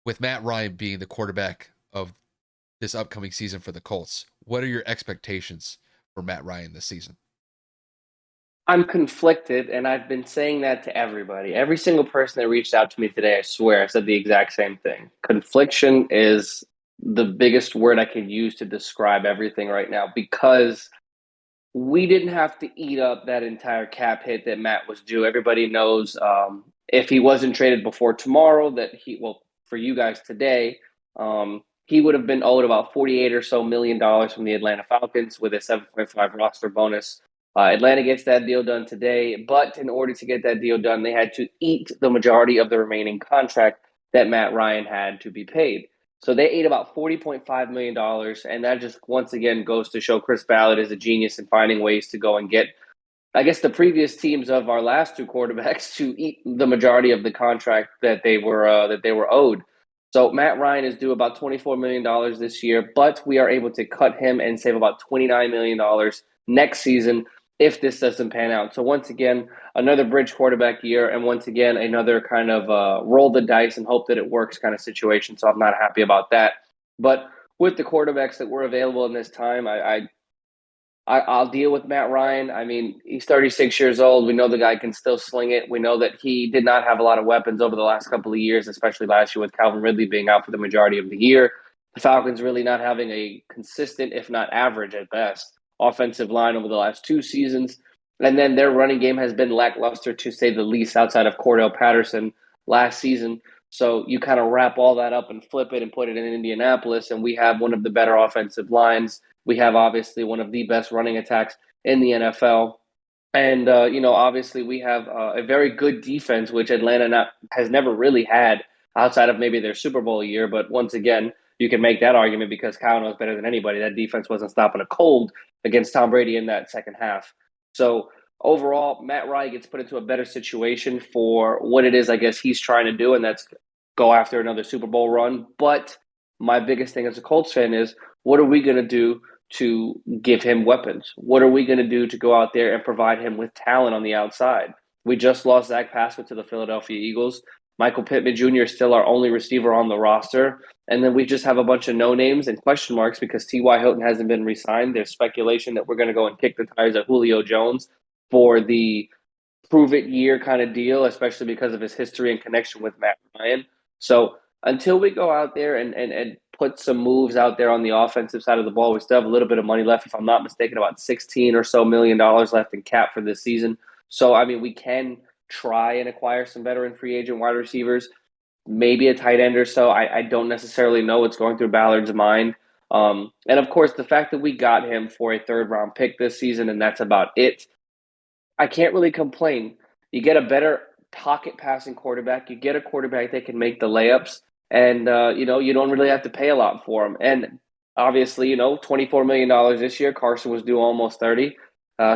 with Matt Ryan being the quarterback of this upcoming season for the Colts, what are your expectations for Matt Ryan this season? I'm conflicted, and I've been saying that to everybody. Every single person that reached out to me today, I swear, I said the exact same thing. Confliction is the biggest word I can use to describe everything right now because we didn't have to eat up that entire cap hit that Matt was due. Everybody knows if he wasn't traded before tomorrow, well, for you guys today, he would have been owed about 48 or so million dollars from the Atlanta Falcons with a 7.5 roster bonus. Atlanta gets that deal done today, but in order to get that deal done, they had to eat the majority of the remaining contract that Matt Ryan had to be paid. So they ate about $40.5 million, and that just once again goes to show Chris Ballard is a genius in finding ways to go and get, I guess, the previous teams of our last two quarterbacks to eat the majority of the contract that they were owed. So Matt Ryan is due about $24 million this year, but we are able to cut him and save about $29 million next season if this doesn't pan out. So once again, another bridge quarterback year, and once again another kind of roll the dice and hope that it works kind of situation. So I'm not happy about that. But with the quarterbacks that were available in this time, I'll deal with Matt Ryan. I mean, he's 36 years old. We know the guy can still sling it. We know that he did not have a lot of weapons over the last couple of years, especially last year with Calvin Ridley being out for the majority of the year. The Falcons really not having a consistent, if not average at best, offensive line over the last two seasons. And then their running game has been lackluster, to say the least, outside of Cordell Patterson last season. So you kind of wrap all that up and flip it and put it in Indianapolis, and we have one of the better offensive lines. We have obviously one of the best running attacks in the NFL. And, obviously we have a very good defense, which has never really had outside of maybe their Super Bowl year. But once again, you can make that argument because Kyle knows better than anybody. That defense wasn't stopping a cold against Tom Brady in that second half. So overall, Matt Ryan gets put into a better situation for what it is, I guess, he's trying to do, and that's go after another Super Bowl run. But my biggest thing as a Colts fan is what are we going to do to give him weapons? What are we going to do to go out there and provide him with talent on the outside? We just lost Zach Pascal to the Philadelphia Eagles. Michael Pittman Jr. is still our only receiver on the roster. And then we just have a bunch of no names and question marks because T.Y. Hilton hasn't been re signed. There's speculation that we're going to go and kick the tires at Julio Jones for the prove it year kind of deal, especially because of his history and connection with Matt Ryan. So until we go out there and put some moves out there on the offensive side of the ball, we still have a little bit of money left. If I'm not mistaken, about 16 or so million dollars left in cap for this season. So I mean, we can try and acquire some veteran free agent wide receivers, maybe a tight end or so. I don't necessarily know what's going through Ballard's mind. And of course, the fact that we got him for a third round pick this season, and that's about it. I can't really complain. You get a better pocket passing quarterback. You get a quarterback that can make the layups, and you don't really have to pay a lot for him. And obviously, $24 million this year. Carson was due almost 30,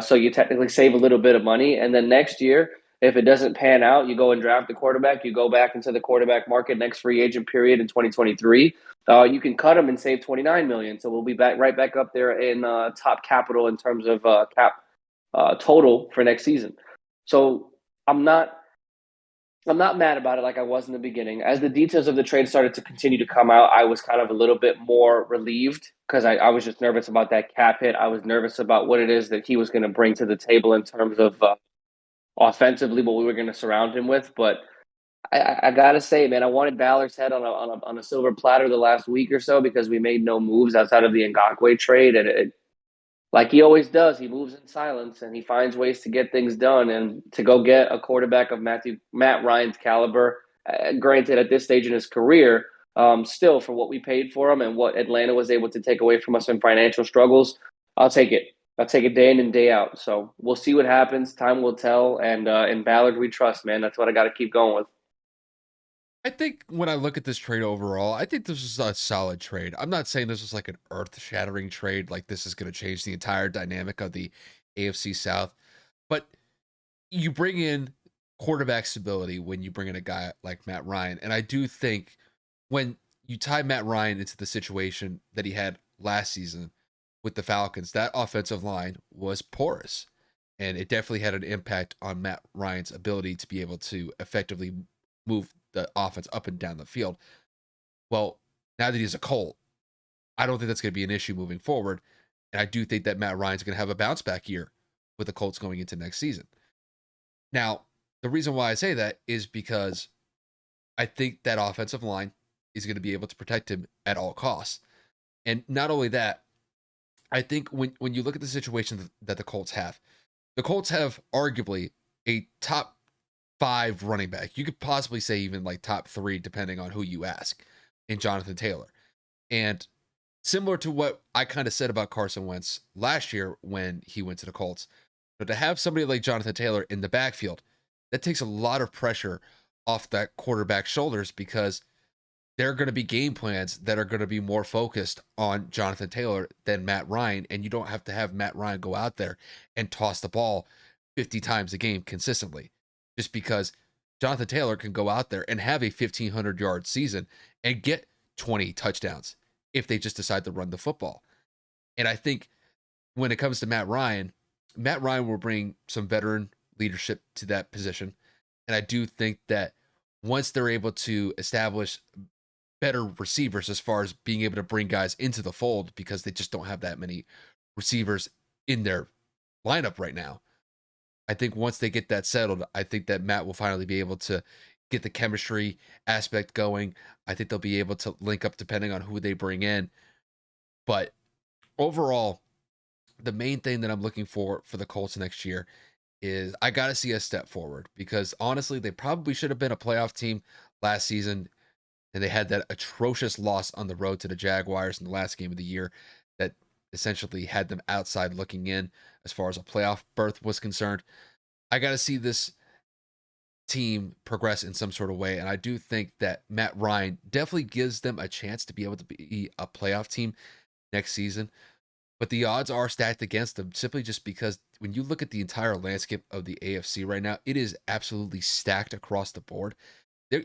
so you technically save a little bit of money. And then next year, if it doesn't pan out, you go and draft the quarterback. You go back into the quarterback market next free agent period in 2023. You can cut him and save 29 million. So we'll be right back up there in top capital in terms of cap total for next season. So I'm not I'm not mad about it like I was in the beginning. As the details of the trade started to continue to come out, I was kind of a little bit more relieved because I was just nervous about that cap hit. I was nervous about what it is that he was going to bring to the table in terms of offensively, what we were going to surround him with. But I gotta say, man, I wanted Ballard's head on a silver platter the last week or so because we made no moves outside of the Ngakwe trade, and like he always does, he moves in silence and he finds ways to get things done. And to go get a quarterback of Matt Ryan's caliber, granted at this stage in his career, still for what we paid for him and what Atlanta was able to take away from us in financial struggles, I'll take it. I'll take it day in and day out. So we'll see what happens. Time will tell. And in Ballard, we trust, man. That's what I got to keep going with. I think when I look at this trade overall, I think this is a solid trade. I'm not saying this is like an earth shattering trade, like this is going to change the entire dynamic of the AFC South, but you bring in quarterback stability when you bring in a guy like Matt Ryan. And I do think when you tie Matt Ryan into the situation that he had last season with the Falcons, that offensive line was porous. And it definitely had an impact on Matt Ryan's ability to be able to effectively move the offense up and down the field. Well, now that he's a Colt, I don't think that's going to be an issue moving forward. And I do think that Matt Ryan's going to have a bounce back year with the Colts going into next season. Now, the reason why I say that is because I think that offensive line is going to be able to protect him at all costs. And not only that, I think when you look at the situation that the Colts have arguably a top five running back. You could possibly say even like top three, depending on who you ask, in Jonathan Taylor. And similar to what I kind of said about Carson Wentz last year when he went to the Colts, but to have somebody like Jonathan Taylor in the backfield, that takes a lot of pressure off that quarterback's shoulders because there are going to be game plans that are going to be more focused on Jonathan Taylor than Matt Ryan. And you don't have to have Matt Ryan go out there and toss the ball 50 times a game consistently, just because Jonathan Taylor can go out there and have a 1,500-yard season and get 20 touchdowns if they just decide to run the football. And I think when it comes to Matt Ryan will bring some veteran leadership to that position. And I do think that once they're able to establish better receivers as far as being able to bring guys into the fold because they just don't have that many receivers in their lineup right now. I think once they get that settled, I think that Matt will finally be able to get the chemistry aspect going. I think they'll be able to link up depending on who they bring in. But overall, the main thing that I'm looking for the Colts next year is I got to see a step forward because honestly, they probably should have been a playoff team last season and they had that atrocious loss on the road to the Jaguars in the last game of the year that essentially had them outside looking in as far as a playoff berth was concerned. I got to see this team progress in some sort of way, and I do think that Matt Ryan definitely gives them a chance to be able to be a playoff team next season. But the odds are stacked against them simply just because when you look at the entire landscape of the AFC right now, it is absolutely stacked across the board.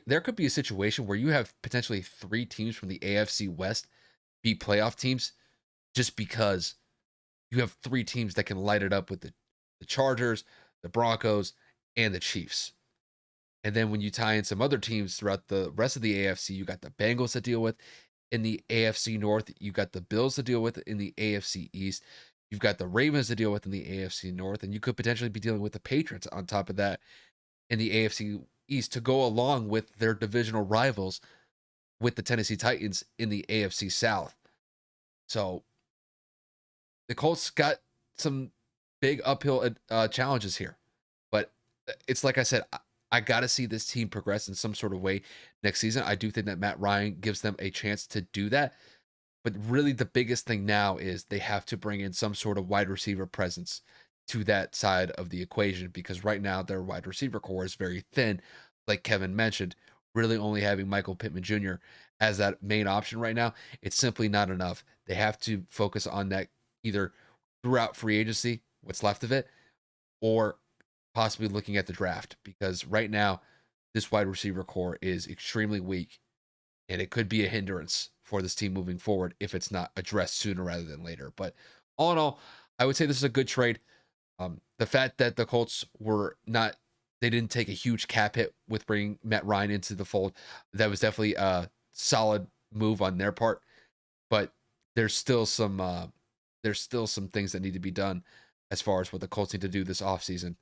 There could be a situation where you have potentially three teams from the AFC West be playoff teams just because you have three teams that can light it up with the Chargers, the Broncos, and the Chiefs. And then when you tie in some other teams throughout the rest of the AFC, you got the Bengals to deal with. In the AFC North, you got the Bills to deal with in the AFC East. You've got the Ravens to deal with in the AFC North, and you could potentially be dealing with the Patriots on top of that in the AFC East to go along with their divisional rivals with the Tennessee Titans in the AFC South. So the Colts got some big uphill challenges here. But it's like I said, I got to see this team progress in some sort of way next season. I do think that Matt Ryan gives them a chance to do that. But really, the biggest thing now is they have to bring in some sort of wide receiver presence to that side of the equation because right now their wide receiver core is very thin. Like Kevin mentioned, really only having Michael Pittman Jr. as that main option right now, it's simply not enough. They have to focus on that either throughout free agency, what's left of it, or possibly looking at the draft because right now this wide receiver core is extremely weak and it could be a hindrance for this team moving forward if it's not addressed sooner rather than later. But all in all, I would say this is a good trade. The fact that the Colts were not, they didn't take a huge cap hit with bringing Matt Ryan into the fold, that was definitely a solid move on their part. But there's still some, there's still some things that need to be done as far as what the Colts need to do this offseason.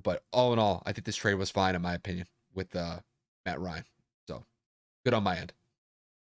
But all in all, I think this trade was fine in my opinion with Matt Ryan. So good on my end.